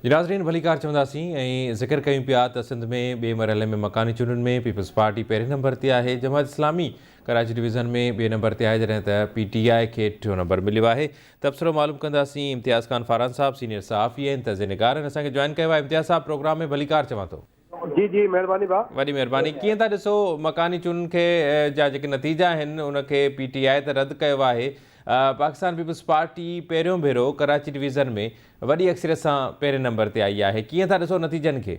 नाज़रीन भलीकार चवंदासीं ऐं ज़िक्र कयूं पिया त सिंध में ॿिए मरहले में मकानी चूंडुनि में पीपल्स पार्टी पहिरें नंबर ते आहे। जमात इस्लामी कराची डिवीज़न में ॿिए नंबर ते आहे, जॾहिं त PTI खे टियों नंबर मिलियो आहे। तबसरो मालूम कंदासीं इम्तियाज़ खान फारान साहब सीनियर सहाफ़ी आहिनि, तज़े निगार आहिनि, असांखे जॉइन कयो आहे। इम्तियाज़ साहब प्रोग्राम में भलीकार चवां थो। जी जी महिरबानी भाउ, वॾी महिरबानी। कीअं था ॾिसो मकानी चूंडुनि खे जा जेके नतीजा आहिनि उनखे PTI त रद्द कयो आहे, पाकिस्तान पीपल्स पार्टी पहिरियों भेरो कराची डिवीज़न में वॾी अक्सरियत सां पहिरें नंबर ते आई आहे। कीअं था ॾिसो नतीजनि खे?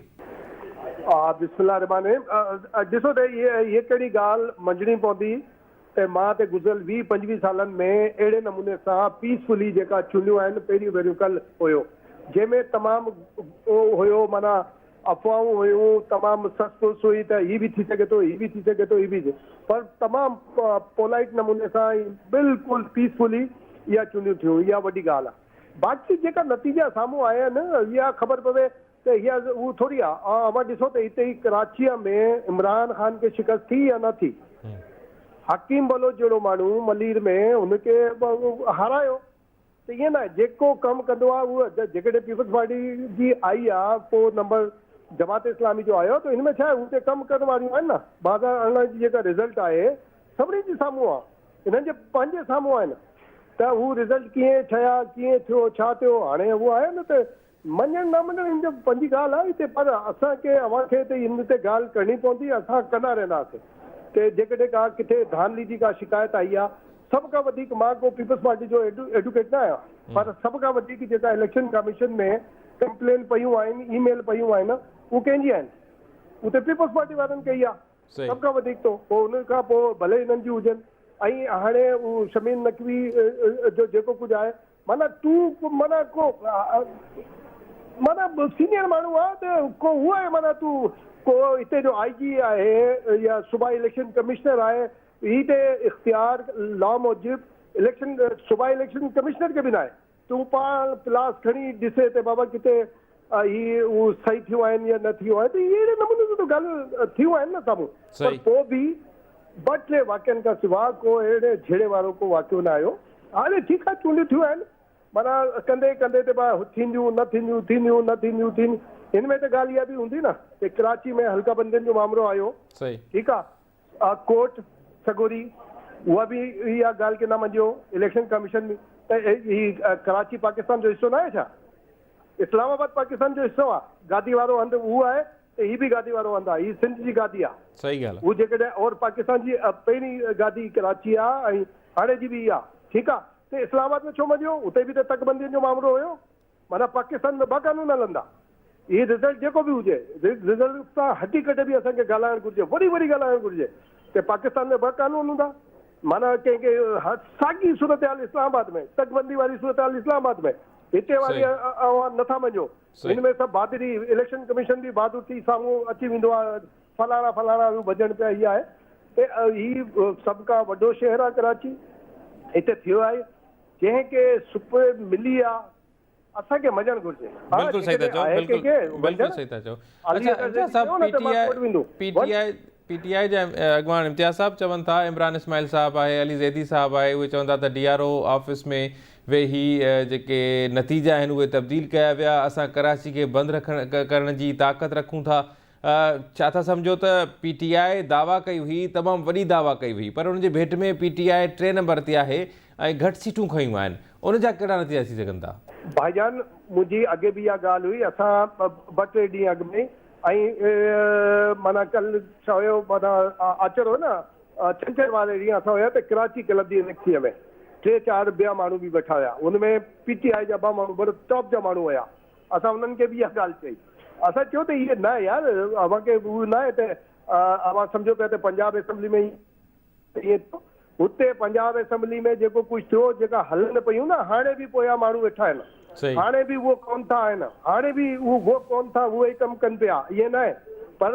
बिस्मिल्लाह रहमान ॾिसो त इहे कहिड़ी ॻाल्हि मञणी पवंदी त मां त गुज़िरियल 20-25 सालनि में अहिड़े नमूने सां पीसफुली जेका चूंडियूं आहिनि पहिरियों भेरियूं कल हुयो, जंहिंमें तमामु हुयो माना अफ़वाहूं हुयूं, तमामु सस हुई त हीअ बि थी सघे थो, हीअ बि थी सघे थो, हीअ बि, पर तमामु पोलाइट नमूने सां बिल्कुलु पीसफुली इहा चूंडियूं थियूं। इहा वॾी ॻाल्हि आहे। बाक़ी जेका नतीजा साम्हूं आया आहिनि इहा ख़बर पवे त इहा उहो थोरी आहे। अवां ॾिसो त हिते ई कराचीअ में इमरान ख़ान खे शिकस्त थी या न थी। हकीम बलोच जहिड़ो माण्हू मलीर में हुनखे हारायो त ईअं न जेको कमु कंदो आहे उहो, जेकॾहिं पीपल्स पार्टी जी आई आहे पोइ नंबर जमात इस्लामी जो आयो त हिन में छा आहे, हुते कमु करण वारियूं आहिनि न। 2018 जी जेका रिज़ल्ट आहे सभिनी जे साम्हूं आहे, हिननि जे पंहिंजे साम्हूं आहिनि त हू रिज़ल्ट कीअं ठहिया, कीअं थियो, छा थियो, हाणे उहो आहे न त मञणु न मञणु हिन जो पंहिंजी ॻाल्हि आहे हिते, पर असांखे अव्हांखे त हिन ते ॻाल्हि करणी पवंदी। असां कंदा रहंदासीं त जेकॾहिं का किथे धांधली जी का शिकायत आई आहे, सभ खां वधीक मां को पीपल्स पार्टी जो एडवोकेट न आहियां, पर सभ खां वधीक जेका इलेक्शन कमीशन में कंप्लेन पयूं आहिनि, ईमेल पयूं आहिनि, उहे कंहिंजी आहिनि? उते पीपल्स पार्टी वारनि कई आहे सभ खां वधीक। तो पोइ हुन खां पोइ भले हिननि जी हुजनि, ऐं हाणे उहो शमीन नकवी जो जेको कुझु आहे, माना तूं माना को माना सीनियर माण्हू आहे त को उहो आहे, माना तूं को हिते जो IG आहे या सूबा इलेक्शन कमिश्नर आहे, ही ते इख्तियार लॉ मूजिब इलेक्शन सूबा इलेक्शन कमिश्नर खे बि न आहे। तूं पाण क्लास खणी ॾिसे त बाबा किथे ही उहो सही थियूं आहिनि या न थियूं आहिनि, त इहे अहिड़े नमूने त ॻाल्हि थियूं आहिनि न साम्हूं। पर पोइ बि 2-3 वाक्यनि खां सवाइ को अहिड़े झेड़े वारो को वाक़ियो न आयो। हाणे ठीकु आहे, चूंडियूं थियूं आहिनि, माना कंदे कंदे त थींदियूं न थींदियूं, थींदियूं न थींदियूं, हिन में त ॻाल्हि इहा बि हूंदी न की कराची में हल्का बंदियुनि जो मामिलो आयो, ठीकु आहे, कोर्ट सगोरी उहा बि इहा ॻाल्हि खे न मञियो इलेक्शन कमीशन त ही कराची पाकिस्तान जो हिसो न आहे छा? इस्लामाबाद पाकिस्तान जो हिसो आहे, गादी वारो हंधि उहो आहे त हीअ बि गादी वारो हंधि आहे, हीअ सिंध जी गादी आहे। सही ॻाल्हि आहे। उहो जेकॾहिं और पाकिस्तान जी पहिरीं गादी कराची आहे ऐं हाणे जी बि इहा, ठीकु आहे, त इस्लामाबाद में छो मञियो? उते बि त तकबंदियुनि जो मामिलो हुयो। माना पाकिस्तान में 2 कानून हलंदा। इहे रिज़ल्ट जेको बि हुजे, रिज़ल्ट सां हक़ीक़त बि असांखे ॻाल्हाइणु घुरिजे, वरी ॻाल्हाइणु घुरिजे त पाकिस्तान में 2 कानून हूंदा। माना कंहिंखे साॻी सूरत हाल इस्लामाबाद में, तकबंदी वारी सूरत हाल इस्लामाबाद में, हिते वारी नथा मञो। हिन में सभु बहादुरी, इलेक्शन कमीशन बि बहादुरी साम्हूं अची वेंदो आहे, फलाणा फलाणा भॼण पिया। इहा आहे त ही सभ खां वॾो शहर आहे कराची, हिते थियो आहे, जंहिंखे सुप मिली आहे, असांखे मञणु घुरिजे। बिल्कुलु सही था चओ, बिल्कुलु सही था चओ। PTI जा अॻवान इम्तियाज़ साहब चवनि था, इमरान इस्माइल साहब आहे, अली ज़ैदी साहब आहे, उहे चवनि था त DRO ऑफिस में वेही जेके नतीजा आहिनि उहे तब्दील कया विया। असां कराची खे बंदि करण जी ताक़त रखूं था। छा था सम्झो त PTI दावा कई हुई, तमामु वॾी दावा कई हुई, पर उनजे भेट में PTI 3 नंबर ते आहे ऐं घटि सीटूं खयूं आहिनि। उनजा कहिड़ा नतीजा थी सघनि था? भाईजान, मुंहिंजी अॻे बि इहा ॻाल्हि हुई। असां 2-3 ॾींहं अॻु में ऐं माना कल्ह छा हुयो, माना अचर हो न छंछरु वारे ॾींहुं असां हुया त कराची क्लब जी इलेक्शन में 3-4 ॿिया माण्हू बि वेठा हुया। हुनमें PTI जा 2 माण्हू बड़े टॉप जा माण्हू हुया। असां उन्हनि खे बि इहा ॻाल्हि चई। असां चयो त इहे न यार, अव्हांखे उहो न आहे त अव्हां सम्झो पिया त पंजाब असेंबली में ईअं हुते पंजाब असेंबली में जेको कुझु थियो, जेका हलनि पियूं न, हाणे बि पोयां माण्हू वेठा आहिनि, हाणे बि उहो कोन था आहिनि, हाणे बि उहो कोन था, उहे ई कमु कनि पिया। ईअं न आहे, पर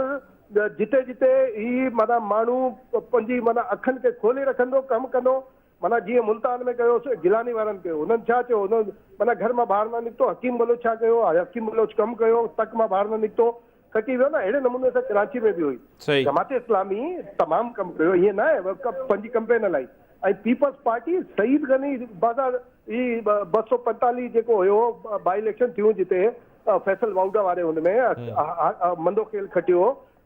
जिते जिते ही माना माण्हू पंहिंजी माना अखियुनि खे खोले रखंदो, कमु कंदो, माना जीअं मुल्तान में कयो गिलानी वारनि कयो, हुननि छा चयो, हुननि माना घर मां ॿाहिरि न निकितो। हकीम बलोच छा कयो, हकीम बलोच कमु कयो, तक मां ॿाहिरि न निकितो, खटी वियो न। अहिड़े नमूने सां कराची में बि हुई। जमात इस्लामी तमामु कमु कयो, ईअं न आहे पंहिंजी कंपेन हलाई। ऐं पीपल्स पार्टी सईद गनी बाज़ार ही 245 जेको हुयो बाई इलेक्शन थियूं जिते, फैसल वाउडा वारे हुनमें मंदो खेल खटियो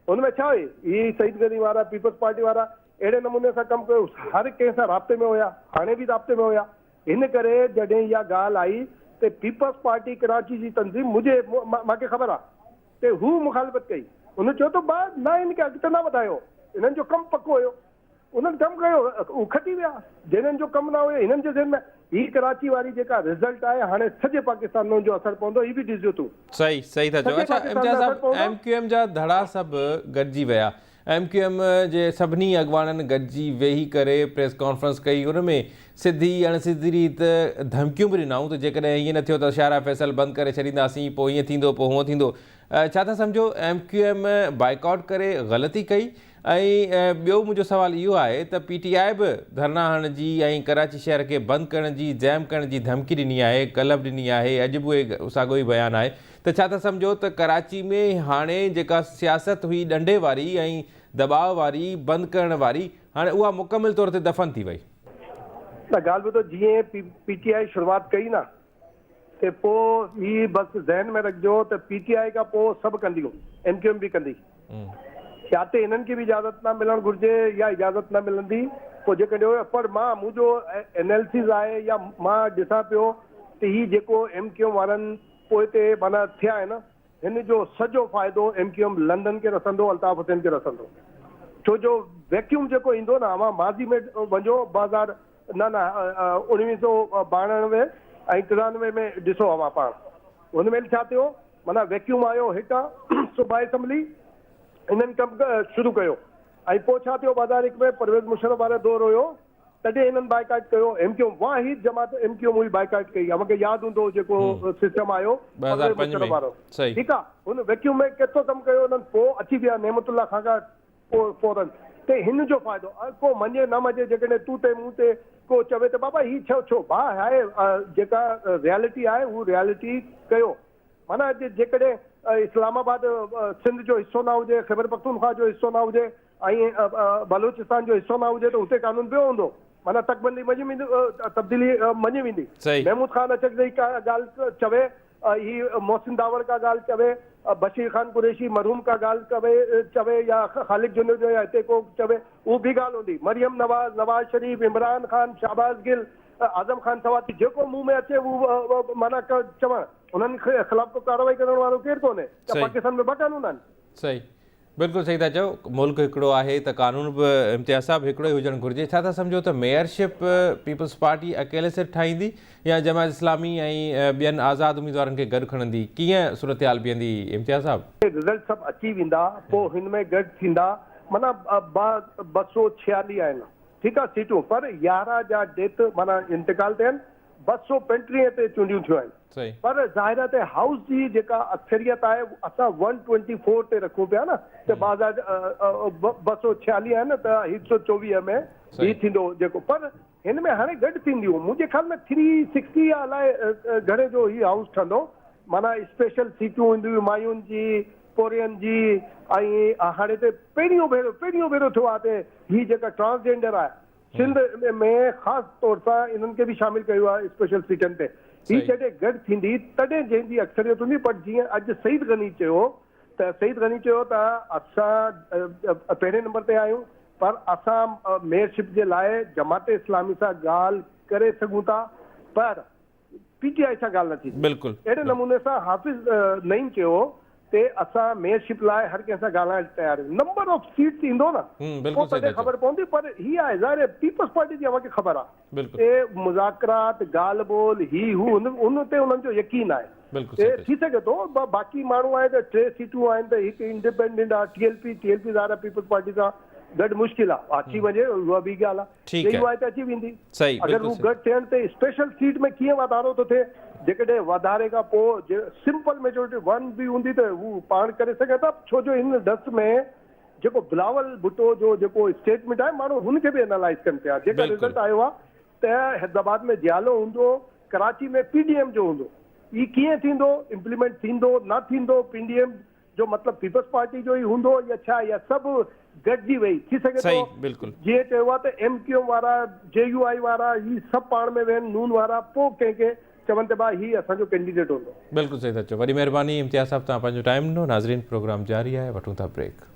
हुनमें छा हुई ही सईद गनी वारा पीपल्स पार्टी वारा अहिड़े नमूने सां कमु कयो हर कंहिं सां राब्ते में हुया हाणे बि राब्ते में हुया हिन करे जॾहिं इहा ॻाल्हि आई त पीपल्स पार्टी कराची जी तंज़ीम मूंखे ख़बर आहे त हू मुखालफ़त कई हुन चयो त न हिनखे अॻिते न वधायो हिननि जो कमु पको हुयो उन्हनि कमु कयो उहे खटी विया जिन्हनि जो कमु न हुयो हिननि जे ज़हन में ही कराची वारी जेका रिज़ल्ट आहे हाणे सॼे पाकिस्तान में जो असरु पवंदो ही बि ॾिसजो तूं सही था चओ अच्छा इम्तियाज़ साहब MQM जा धड़ा सभु गॾिजी विया MQM जे सभिनी अॻवाननि गॾिजी वेही करे प्रेस कॉन्फ्रेंस कई उन में सिधी अणसिधी रीति धमकियूं बि ॾिनऊं त जेकॾहिं हीअं न थियो त शारा फैसल बंदि करे छॾींदासीं पोइ हीअं थींदो पोइ हूअं थींदो छा था सम्झो MQM बाइकआउट करे ग़लती कई ऐं ॿियो मुंहिंजो सुवालु इहो आहे त PTI बि धरना हणण जी ऐं कराची शहर खे बंदि करण जी जैम करण जी धमकी ॾिनी आहे कल्ह बि ॾिनी आहे अॼु बि उहे साॻियो ई बयानु आहे त छा था सम्झो त कराची में हाणे जेका सियासत हुई ॾंडे वारी ऐं दबाव वारी बंदि करण वारी हाणे उहा मुकमिल तौर ते दफ़न थी वई त ॻाल्हि ॿुधो जीअं PTI शुरूआति कई न त पोइ ही बसि ज़हन में रखिजो त PTI खां पोइ सभु कंदियूं MQM बि कंदी या त हिननि खे बि इजाज़त न मिलणु घुरिजे या इजाज़त न मिलंदी पोइ जेकॾहिं पर मुंहिंजो एनालिसिस आहे या मां ॾिसां पियो त ही जेको MQM वारनि पोइ ते माना थिया आहिनि हिन जो सॼो फ़ाइदो MQM लंडन खे रसंदो अल्ताफ़ हुसैन खे रसंदो छो जो वैक्यूम जेको ईंदो न अवां माज़ी में वञो 1992 ऐं 93 में ॾिसो अवां पाण हुन में छा थियो माना वैक्यूम आयो हितां सूबाई असम्बली हिननि कमु शुरू कयो ऐं पोइ छा थियो 2001 में परवेज़ मुशर्रफ वारो दौर हुयो तॾहिं हिननि बाइकाट कयो MQM वाहिद जमात MQM हुई बाइकाट कई मूंखे यादि हूंदो जेको सिस्टम आयो परवेज़ मुशर्रफ वारो ठीकु आहे हुन वैक्यूम में केतिरो कमु कयो हुननि पोइ अची विया नेमतुल्ला खां पोइ फौरन त हिन जो फ़ाइदो को मञे न मञे जेकॾहिं तूं ते मूं ते को चवे त बाबा ही छो भाउ आहे जेका रियलिटी आहे उहा रियलिटी कयो माना जेकॾहिं इस्लामाबाद सिंध जो हिसो न हुजे ख़ैबर पख्तूनख्वा जो हिसो न हुजे ऐं बलूचिस्तान जो हिसो न हुजे त हुते कानून पियो हूंदो माना तकबंदी मञी वेंदी तब्दीली मञी वेंदी महमूद खान अचकज़ई का ॻाल्हि चवे ही मोहसिन दावर का ॻाल्हि चवे बशीर खान कुरैशी मरहूम का ॻाल्हि चवे या ख़ालिद जुनूद जो या हिते को चवे उहा बि ॻाल्हि हूंदी मरियम नवाज़ शरीफ़ इमरान खान शहबाज़ गिल आज़म खान सवाती जेको मुंहुं में अचे उहो माना चवणु उन्हनि ख़िलाफ़ को कार्रवाई करण वारो केरु कोन्हे त पाकिस्तान में ॿ कानून आहिनि सही बिल्कुलु सही था चओ मुल्क हिकिड़ो आहे त कानून बि इम्तियाज़ साहब हिकिड़ो ई हुजणु घुरिजे छा था सम्झो त मेयरशिप पीपल्स पार्टी अकेले सिर्फ़ु ठाहींदी या जमात इस्लामी ऐं ॿियनि आज़ाद उम्मीदवारनि खे गॾु खणंदी कीअं सूरत हाल बीहंदी इम्तियाज़ साहब रिज़ल्ट सभु अची वेंदा पोइ हिन में गॾु थींदा माना 246 आहिनि ठीकु आहे सीटूं पर 11 जा डेथ माना इंतकाल थिया आहिनि 235 ते चूंडियूं थियूं आहिनि पर ज़ाहिर आहे त हाउस जी जेका अक्सरियत आहे असां 124 ते रखूं पिया न त 246 आहिनि त 124 में ही थींदो जेको पर हिन में हाणे गॾु थींदियूं मुंहिंजे ख़्याल में 360 अलाए घणे जो ही हाउस ठहंदो माना स्पेशल सीटूं ईंदियूं मायुनि जी पोरियनि जी ऐं हाणे त पहिरियों भेरो थियो आहे त ही जेका ट्रांसजेंडर आहे सिंध में ख़ासि तौर सां इन्हनि खे बि शामिल कयो आहे स्पेशल सीटनि ते ही जॾहिं गॾु थींदी तॾहिं जंहिंजी अक्सरियत हूंदी पर जीअं अॼु सईद गनी चयो त असां पहिरें नंबर ते आहियूं पर असां मेयरशिप जे लाइ जमात इस्लामी सां ॻाल्हि करे सघूं था पर PTI सां ॻाल्हि न थी बिल्कुलु अहिड़े नमूने सां हाफ़िज़ नईम चयो ते असां मेयरशिप लाइ हर कंहिं सां ॻाल्हाइण तयारु आहियूं नंबर ऑफ सीट्स ईंदो न पोइ तॾहिं ख़बर पवंदी पर ही आहे ज़ाहिर पीपल्स पार्टी जी अव्हांखे ख़बर आहे मुज़ाकरात ॻाल्हि ॿोल ही हू उन ते उन्हनि जो यकीन आहे थी सघे थो बाक़ी माण्हू आहे त 3 सीटूं आहिनि त हिकु इंडिपेंडेंट आहे TLP ज़ाहिर पीपल्स पार्टी सां गॾु मुश्किल आहे अची वञे उहा बि ॻाल्हि आहे आहे त अची वेंदी अगरि हू गॾु थियनि त स्पेशल सीट में कीअं वाधारो थो थिए जेकॾहिं वधारे खां पोइ सिंपल मेजोरिटी 1 बि हूंदी त हू पाण करे सघे था छो जो हिन डस्ट में जेको बिलावल भुट्टो जो जेको स्टेटमेंट आहे माण्हू हुनखे बि एनालाइज़ कनि पिया जेका रिज़ल्ट आयो आहे त हैदराबाद में जियालो हूंदो कराची में PDM जो हूंदो ही कीअं थींदो इम्प्लीमेंट थींदो न थींदो PDM जो मतिलबु पीपल्स पार्टी जो ई हूंदो या छा या सभु गॾिजी वई थी सघे थो जीअं चयो आहे त MQM वारा JUI वारा ही सभु पाण में वेहनि नून वारा पोइ कंहिंखे चवनि त भाउ हीउ असांजो कैंडिडेट हूंदो। बिल्कुलु सही था चओ, वॾी महिरबानी इम्तियाज़ साहब, तव्हां पंहिंजो टाइम ॾिनो। नाज़रीन, प्रोग्राम जारी आहे, वठूं था ब्रेक।